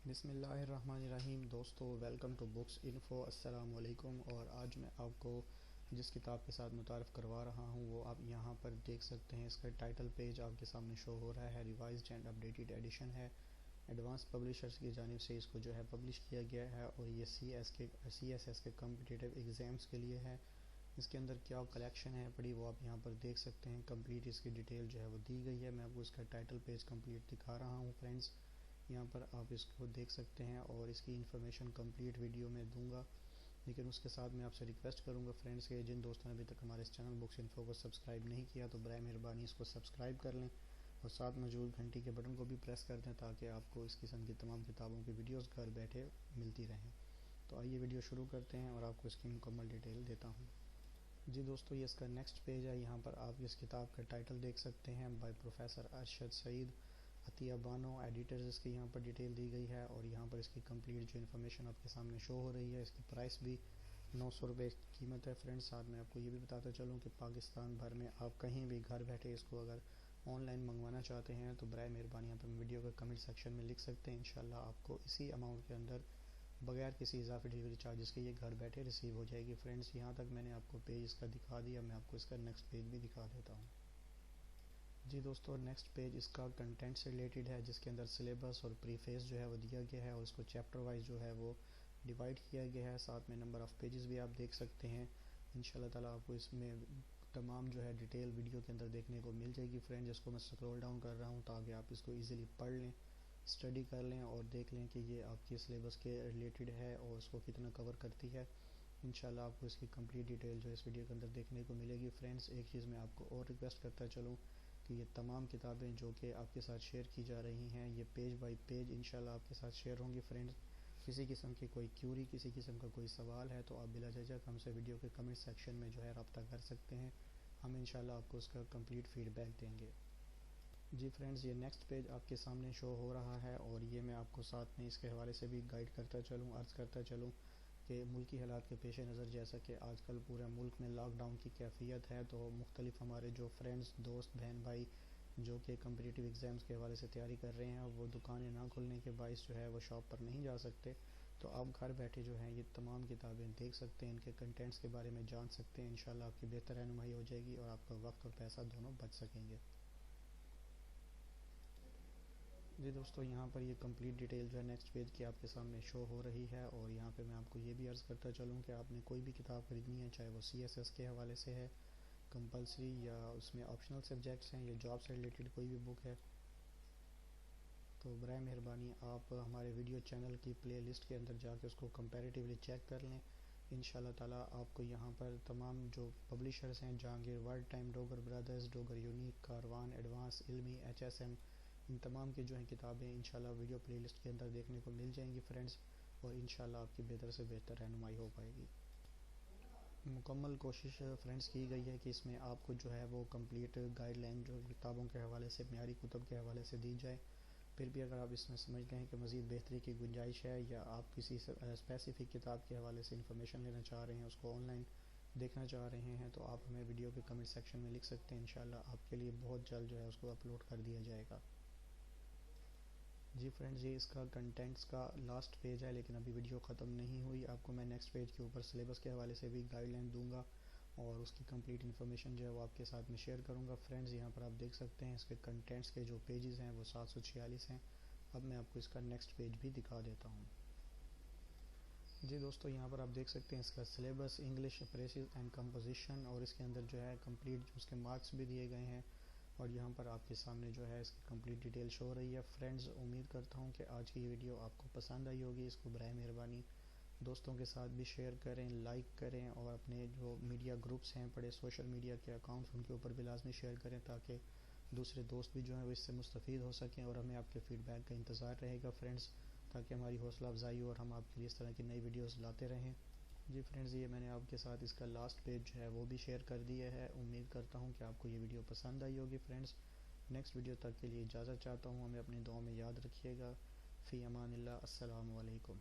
بسم اللہ الرحمن الرحیم۔ دوستو ویلکم ٹو بکس انفو۔ السلام علیکم۔ اور آج میں آپ کو جس کتاب کے ساتھ متعارف کروا رہا ہوں وہ آپ یہاں پر دیکھ سکتے ہیں۔ اس کا ٹائٹل پیج آپ کے سامنے شو ہو رہا ہے، ریوائزڈ اینڈ اپڈیٹڈ ایڈیشن ہے۔ ایڈوانس پبلیشرز کی جانب سے اس کو جو ہے پبلش کیا گیا ہے اور یہ سی ایس ایس کے کمپٹیٹیو ایگزامز کے لیے ہے۔ اس کے اندر کیا کلیکشن ہے پڑی وہ آپ یہاں پر دیکھ سکتے ہیں۔ کمپلیٹ اس کی ڈیٹیل جو ہے وہ دی گئی ہے۔ میں آپ کو اس کا ٹائٹل پیج کمپلیٹ دکھا رہا ہوں فرینڈز، یہاں پر آپ اس کو دیکھ سکتے ہیں اور اس کی انفارمیشن کمپلیٹ ویڈیو میں دوں گا، لیکن اس کے ساتھ میں آپ سے ریکویسٹ کروں گا فرینڈز کہ جن دوستوں نے ابھی تک ہمارے اس چینل بکس انفو کو سبسکرائب نہیں کیا تو برائے مہربانی اس کو سبسکرائب کر لیں اور ساتھ موجود گھنٹی کے بٹن کو بھی پریس کر دیں تاکہ آپ کو اس قسم کی تمام کتابوں کی ویڈیوز گھر بیٹھے ملتی رہیں۔ تو آئیے ویڈیو شروع کرتے ہیں اور آپ کو اس کی مکمل ڈیٹیل دیتا ہوں۔ جی دوستو، یہ اس کا نیکسٹ پیج ہے۔ یہاں پر آپ اس کتاب کا ٹائٹل دیکھ سکتے ہیں، by professor Arshad Saeed Atiya Bano, editors اس کی یہاں پر ڈیٹیل دی گئی ہے اور یہاں پر اس کی کمپلیٹ جو انفارمیشن آپ کے سامنے شو ہو رہی ہے۔ اس کی پرائس بھی 900 روپے قیمت ہے فرینڈ۔ ساتھ میں آپ کو یہ بھی بتاتا چلوں کہ پاکستان بھر میں آپ کہیں بھی گھر بیٹھے اس کو اگر آن لائن منگوانا چاہتے ہیں تو برائے مہربانی یہاں پر ویڈیو کے کمنٹ سیکشن میں لکھ سکتے ہیں۔ انشاءاللہ آپ کو اسی اماؤنٹ کے اندر بغیر کسی اضافی ڈیلیوری چارجز کے یہ گھر بیٹھے ریسیو ہو جائے گی فرینڈز۔ یہاں تک میں نے آپ کو پیج اس کا دکھا دیا، میں آپ کو اس کا نیکسٹ پیج بھی دکھا دیتا ہوں۔ جی دوستو، نیکسٹ پیج اس کا کنٹینٹ سے ریلیٹڈ ہے، جس کے اندر سلیبس اور پریفیس جو ہے وہ دیا گیا ہے اور اس کو چیپٹر وائز جو ہے وہ ڈیوائڈ کیا گیا ہے۔ ساتھ میں نمبر آف پیجز بھی آپ دیکھ سکتے ہیں۔ انشاءاللہ تعالیٰ آپ کو اس میں تمام جو ہے ڈیٹیل ویڈیو کے اندر دیکھنے کو مل جائے گی فرینڈ، جس کو میں سکرول ڈاؤن کر رہا ہوں تاکہ آپ اس کو ایزیلی پڑھ لیں، اسٹڈی کر لیں اور دیکھ لیں کہ یہ آپ کی سلیبس کے ریلیٹڈ ہے اور اس کو کتنا کور کرتی ہے۔ انشاءاللہ آپ کو اس کی کمپلیٹ ڈیٹیل جو اس ویڈیو کے اندر دیکھنے کو ملے گی فرینڈز۔ ایک چیز میں آپ کو اور ریکویسٹ کرتا چلوں کہ یہ تمام کتابیں جو کہ آپ کے ساتھ شیئر کی جا رہی ہیں یہ پیج بائی پیج انشاءاللہ آپ کے ساتھ شیئر ہوں گی فرینڈز۔ کسی قسم کی کوئی کیوری، کسی قسم کا کوئی سوال ہے تو آپ بلا جھجک ہم سے ویڈیو کے کمنٹ سیکشن میں جو ہے رابطہ کر سکتے ہیں، ہم انشاءاللہ آپ کو اس کا کمپلیٹ فیڈ بیک دیں گے۔ جی فرینڈز، یہ نیکسٹ پیج آپ کے سامنے شو ہو رہا ہے اور یہ میں آپ کو ساتھ میں اس کے حوالے سے بھی گائیڈ کرتا چلوں، عرض کرتا چلوں کہ ملکی حالات کے پیش نظر جیسا کہ آج کل پورے ملک میں لاک ڈاؤن کی کیفیت ہے، تو مختلف ہمارے جو فرینڈز، دوست، بہن بھائی جو کہ کمپٹیٹیو ایگزامز کے حوالے سے تیاری کر رہے ہیں وہ دکانیں نہ کھلنے کے باعث جو ہے وہ شاپ پر نہیں جا سکتے، تو آپ گھر بیٹھے جو ہیں یہ تمام کتابیں دیکھ سکتے ہیں، ان کے کنٹینٹس کے بارے میں جان سکتے ہیں۔ انشاءاللہ آپ کی بہتر رہنمائی ہو جائے گی اور آپ کا وقت اور پیسہ دونوں بچ سکیں گے۔ جی دوستو، یہاں پر یہ کمپلیٹ ڈیٹیل جو ہے نیکسٹ پیج کی آپ کے سامنے شو ہو رہی ہے اور یہاں پہ میں آپ کو یہ بھی عرض کرتا چلوں کہ آپ نے کوئی بھی کتاب خریدنی ہے، چاہے وہ سی ایس ایس کے حوالے سے ہے کمپلسری یا اس میں آپشنل سبجیکٹس ہیں یا جاب سے ریلیٹڈ کوئی بھی بک ہے، تو برائے مہربانی آپ ہمارے ویڈیو چینل کی پلے لسٹ کے اندر جا کے اس کو کمپیریٹیولی چیک کر لیں۔ انشاءاللہ تعالیٰ آپ کو یہاں پر تمام جو پبلیشرز ہیں، Jahangir world time, Dogar brothers, Dogar unique, Karwan, advance, Ilmi, H S M, ان تمام کی جو ہیں کتابیں انشاءاللہ ویڈیو پلے لسٹ کے اندر دیکھنے کو مل جائیں گی فرینڈز، اور انشاءاللہ آپ کی بہتر سے بہتر رہنمائی ہو پائے گی۔ مکمل کوشش فرینڈز کی گئی ہے کہ اس میں آپ کو جو ہے وہ کمپلیٹ گائیڈ لائن جو کتابوں کے حوالے سے، معیاری کتب کے حوالے سے دی جائے۔ پھر بھی اگر آپ اس میں سمجھتے ہیں کہ مزید بہتری کی گنجائش ہے یا آپ کسی اسپیسیفک کتاب کے حوالے سے انفارمیشن لینا چاہ رہے ہیں، اس کو آن لائن دیکھنا چاہ رہے ہیں، تو آپ ہمیں ویڈیو کے کمنٹ سیکشن میں لکھ سکتے ہیں۔ انشاءاللہ آپ کے لیے بہت جلد جو ہے اس کو اپلوڈ کر دیا جائے گا۔ جی فرینڈز، یہ اس کا کنٹینٹس کا لاسٹ پیج ہے لیکن ابھی ویڈیو ختم نہیں ہوئی۔ آپ کو میں نیکسٹ پیج کے اوپر سلیبس کے حوالے سے بھی گائیڈ لائن دوں گا اور اس کی کمپلیٹ انفارمیشن جو ہے وہ آپ کے ساتھ میں شیئر کروں گا فرینڈز۔ یہاں پر آپ دیکھ سکتے ہیں اس کے کنٹینٹس کے جو پیجز ہیں وہ 746 ہیں۔ اب میں آپ کو اس کا نیکسٹ پیج بھی دکھا دیتا ہوں۔ جی دوستو، یہاں پر آپ دیکھ سکتے ہیں اس کا سلیبس، انگلش، پریسز اینڈ کمپوزیشن، اور اس کے اندر جو ہے کمپلیٹ اس کے مارکس بھی دیے گئے ہیں اور یہاں پر آپ کے سامنے جو ہے اس کی کمپلیٹ ڈیٹیل شو ہو رہی ہے فرینڈز۔ امید کرتا ہوں کہ آج کی یہ ویڈیو آپ کو پسند آئی ہوگی۔ اس کو برائے مہربانی دوستوں کے ساتھ بھی شیئر کریں، لائک کریں اور اپنے جو میڈیا گروپس ہیں، بڑے سوشل میڈیا کے اکاؤنٹس، ان کے اوپر بھی لازمی شیئر کریں تاکہ دوسرے دوست بھی جو ہیں وہ اس سے مستفید ہو سکیں، اور ہمیں آپ کے فیڈ بیک کا انتظار رہے گا فرینڈز، تاکہ ہماری حوصلہ افزائی ہو اور ہم آپ کے لیے اس طرح کی نئی ویڈیوز لاتے رہیں۔ جی فرینڈز، یہ میں نے آپ کے ساتھ اس کا لاسٹ پیج جو ہے وہ بھی شیئر کر دیا ہے۔ امید کرتا ہوں کہ آپ کو یہ ویڈیو پسند آئی ہوگی فرینڈز۔ نیکسٹ ویڈیو تک کے لیے اجازت چاہتا ہوں، ہمیں اپنی دعاؤں میں یاد رکھیے گا۔ فی امان اللہ، السلام علیکم۔